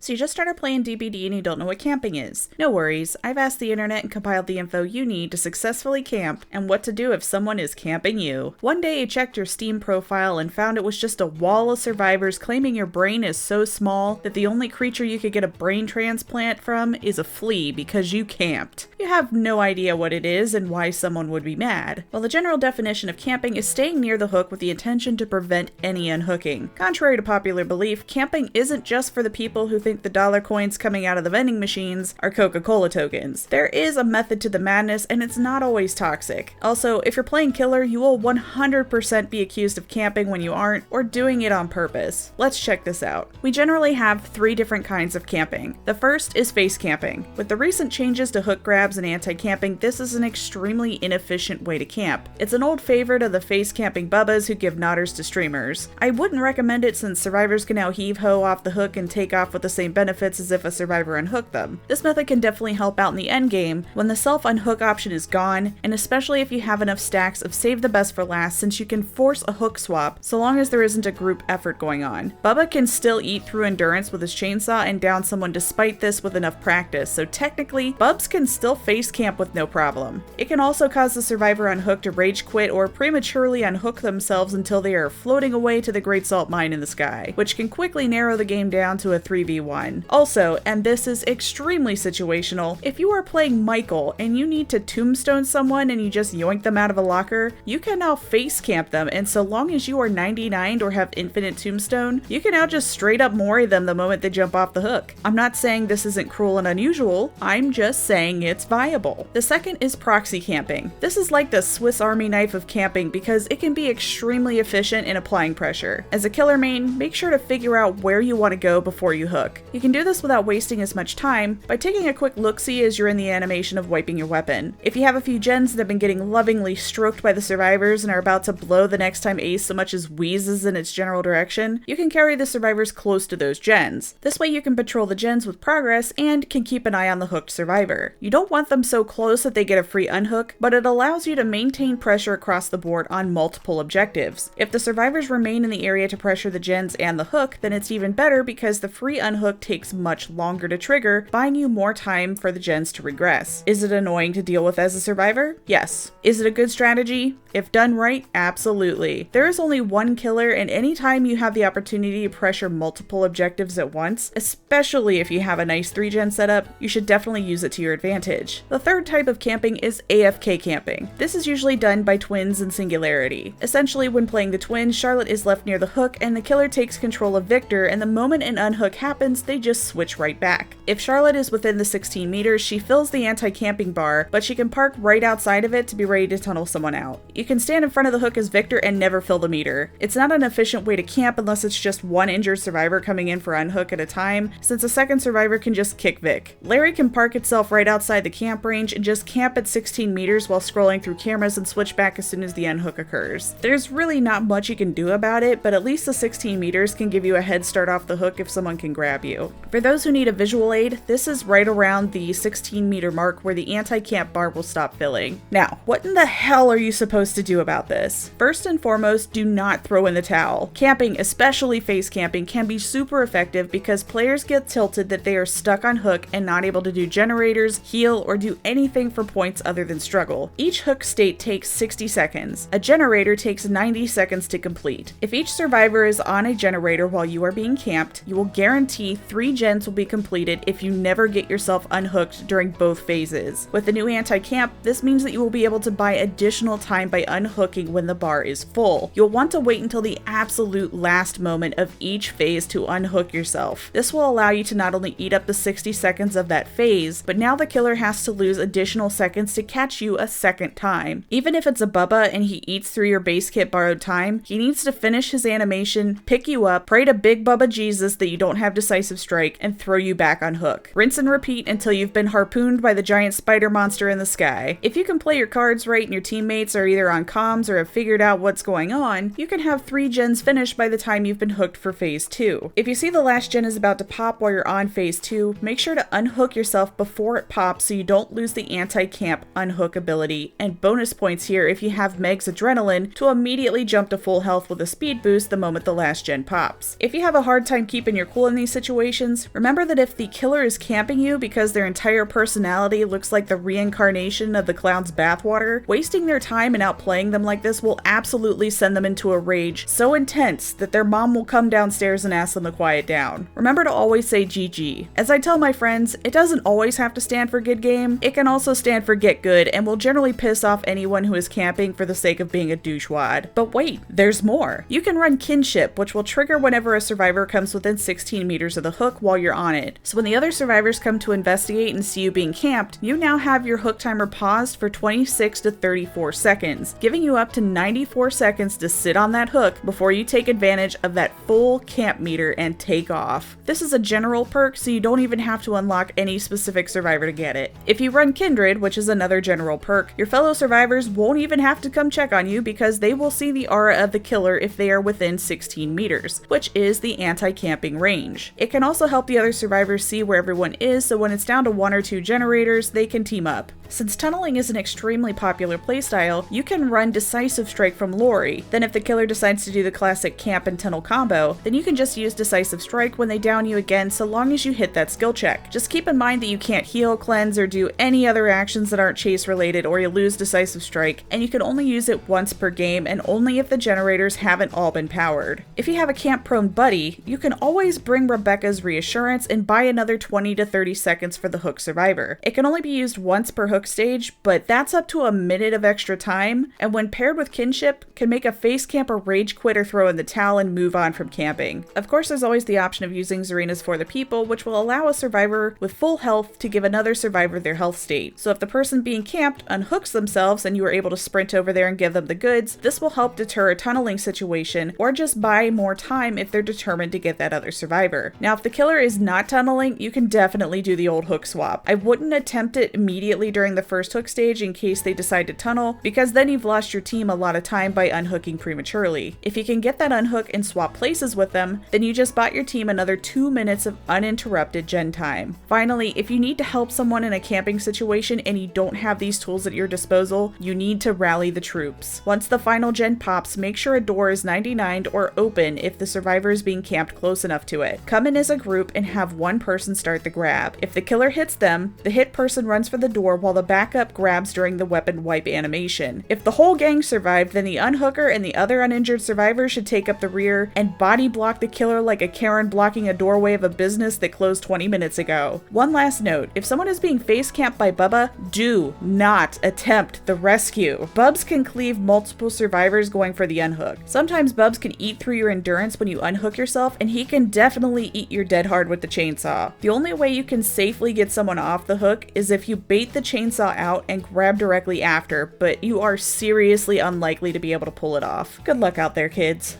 So you just started playing DBD and you don't know what camping is. No worries, I've asked the internet and compiled the info you need to successfully camp and what to do if someone is camping you. One day I checked your Steam profile and found it was just a wall of survivors claiming your brain is so small that the only creature you could get a brain transplant from is a flea because you camped. You have no idea what it is and why someone would be mad. Well, the general definition of camping is staying near the hook with the intention to prevent any unhooking. Contrary to popular belief, camping isn't just for the people who think the dollar coins coming out of the vending machines are Coca-Cola tokens. There is a method to the madness and it's not always toxic. Also, if you're playing killer, you will 100% be accused of camping when you aren't, or doing it on purpose. Let's check this out. We generally have 3 different kinds of camping. The first is face camping. With the recent changes to hook grabs and anti-camping, this is an extremely inefficient way to camp. It's an old favorite of the face camping bubbas who give nodders to streamers. I wouldn't recommend it since survivors can now heave-ho off the hook and take off with the same benefits as if a survivor unhooked them. This method can definitely help out in the endgame when the self-unhook option is gone, and especially if you have enough stacks of save the best for last, since you can force a hook swap so long as there isn't a group effort going on. Bubba can still eat through endurance with his chainsaw and down someone despite this with enough practice, so technically, Bubs can still face camp with no problem. It can also cause the survivor unhooked to rage quit or prematurely unhook themselves until they are floating away to the Great Salt Mine in the sky, which can quickly narrow the game down to a 3v1. Also, and this is extremely situational, if you are playing Michael and you need to tombstone someone and you just yoink them out of a locker, you can now face camp them, and so long as you are 99'd or have infinite tombstone, you can now just straight up mori them the moment they jump off the hook. I'm not saying this isn't cruel and unusual, I'm just saying it's viable. The second is proxy camping. This is like the Swiss Army knife of camping because it can be extremely efficient in applying pressure. As a killer main, make sure to figure out where you want to go before you hook. You can do this without wasting as much time by taking a quick look-see as you're in the animation of wiping your weapon. If you have a few gens that have been getting lovingly stroked by the survivors and are about to blow the next time Ace so much as wheezes in its general direction, you can carry the survivors close to those gens. This way you can patrol the gens with progress and can keep an eye on the hooked survivor. You don't want them so close that they get a free unhook, but it allows you to maintain pressure across the board on multiple objectives. If the survivors remain in the area to pressure the gens and the hook, then it's even better because the free unhook takes much longer to trigger, buying you more time for the gens to regress. Is it annoying to deal with as a survivor? Yes. Is it a good strategy? If done right, absolutely. There is only one killer, and anytime you have the opportunity to pressure multiple objectives at once, especially if you have a nice 3-gen setup, you should definitely use it to your advantage. The third type of camping is AFK camping. This is usually done by twins in Singularity. Essentially, when playing the twins, Charlotte is left near the hook and the killer takes control of Victor, and the moment an unhook happens, they just switch right back. If Charlotte is within the 16 meters, she fills the anti-camping bar, but she can park right outside of it to be ready to tunnel someone out. You can stand in front of the hook as Victor and never fill the meter. It's not an efficient way to camp unless it's just one injured survivor coming in for unhook at a time, since a second survivor can just kick Vic. Larry can park itself right outside the camp range and just camp at 16 meters while scrolling through cameras and switch back as soon as the unhook occurs. There's really not much you can do about it, but at least the 16 meters can give you a head start off the hook if someone can grab you. For those who need a visual aid, this is right around the 16 meter mark where the anti-camp bar will stop filling. Now, what in the hell are you supposed to do about this? First and foremost, do not throw in the towel. Camping, especially face camping, can be super effective because players get tilted that they are stuck on hook and not able to do generators, heal, or do anything for points other than struggle. Each hook state takes 60 seconds. A generator takes 90 seconds to complete. If each survivor is on a generator while you are being camped, you will guarantee 3 gens will be completed if you never get yourself unhooked during both phases. With the new anti-camp, this means that you will be able to buy additional time by unhooking when the bar is full. You'll want to wait until the absolute last moment of each phase to unhook yourself. This will allow you to not only eat up the 60 seconds of that phase, but now the killer has to lose additional seconds to catch you a second time. Even if it's a Bubba and he eats through your base kit borrowed time, he needs to finish his animation, pick you up, pray to Big Bubba Jesus that you don't have decisive strike, and throw you back on hook. Rinse and repeat until you've been harpooned by the giant spider monster in the sky. If you can play your cards right and your teammates are either on comms or have figured out what's going on, you can have 3 gens finished by the time you've been hooked for phase 2. If you see the last gen is about to pop while you're on phase 2, make sure to unhook yourself before it pops so you don't lose the anti-camp unhook ability, and bonus points here if you have Meg's Adrenaline to immediately jump to full health with a speed boost the moment the last gen pops. If you have a hard time keeping your cool in these situations, situations, remember that if the killer is camping you because their entire personality looks like the reincarnation of the clown's bathwater, wasting their time and outplaying them like this will absolutely send them into a rage so intense that their mom will come downstairs and ask them to quiet down. Remember to always say GG. As I tell my friends, it doesn't always have to stand for good game, it can also stand for get good and will generally piss off anyone who is camping for the sake of being a douchewad. But wait, there's more. You can run kinship, which will trigger whenever a survivor comes within 16 meters of the hook while you're on it. So when the other survivors come to investigate and see you being camped, you now have your hook timer paused for 26 to 34 seconds, giving you up to 94 seconds to sit on that hook before you take advantage of that full camp meter and take off. This is a general perk, so you don't even have to unlock any specific survivor to get it. If you run Kindred, which is another general perk, your fellow survivors won't even have to come check on you because they will see the aura of the killer if they are within 16 meters, which is the anti-camping range. It can also help the other survivors see where everyone is, so when it's down to 1 or 2 generators, they can team up. Since tunneling is an extremely popular playstyle, you can run Decisive Strike from Lori. Then if the killer decides to do the classic camp and tunnel combo, then you can just use Decisive Strike when they down you again so long as you hit that skill check. Just keep in mind that you can't heal, cleanse, or do any other actions that aren't chase related or you lose Decisive Strike, and you can only use it once per game and only if the generators haven't all been powered. If you have a camp prone buddy, you can always bring Rebecca's Reassurance and buy another 20 to 30 seconds for the hook survivor. It can only be used once per hook stage, but that's up to a minute of extra time, and when paired with kinship, can make a face camp or rage quit or throw in the towel and move on from camping. Of course, there's always the option of using Zarina's For the People, which will allow a survivor with full health to give another survivor their health state. So if the person being camped unhooks themselves and you are able to sprint over there and give them the goods, this will help deter a tunneling situation or just buy more time if they're determined to get that other survivor. Now, if the killer is not tunneling, you can definitely do the old hook swap. I wouldn't attempt it immediately during the first hook stage in case they decide to tunnel, because then you've lost your team a lot of time by unhooking prematurely. If you can get that unhook and swap places with them, then you just bought your team another 2 minutes of uninterrupted gen time. Finally, if you need to help someone in a camping situation and you don't have these tools at your disposal, you need to rally the troops. Once the final gen pops, make sure a door is 99'd or open if the survivor is being camped close enough to it. Come in as a group and have one person start the grab. If the killer hits them, the hit person runs for the door while the backup grabs during the weapon wipe animation. If the whole gang survived, then the unhooker and the other uninjured survivors should take up the rear and body block the killer like a Karen blocking a doorway of a business that closed 20 minutes ago. One last note, if someone is being face camped by Bubba, do not attempt the rescue. Bubs can cleave multiple survivors going for the unhook. Sometimes Bubs can eat through your endurance when you unhook yourself, and he can definitely eat your dead hard with the chainsaw. The only way you can safely get someone off the hook is if you bait the chainsaw out and grab directly after, but you are seriously unlikely to be able to pull it off. Good luck out there, kids.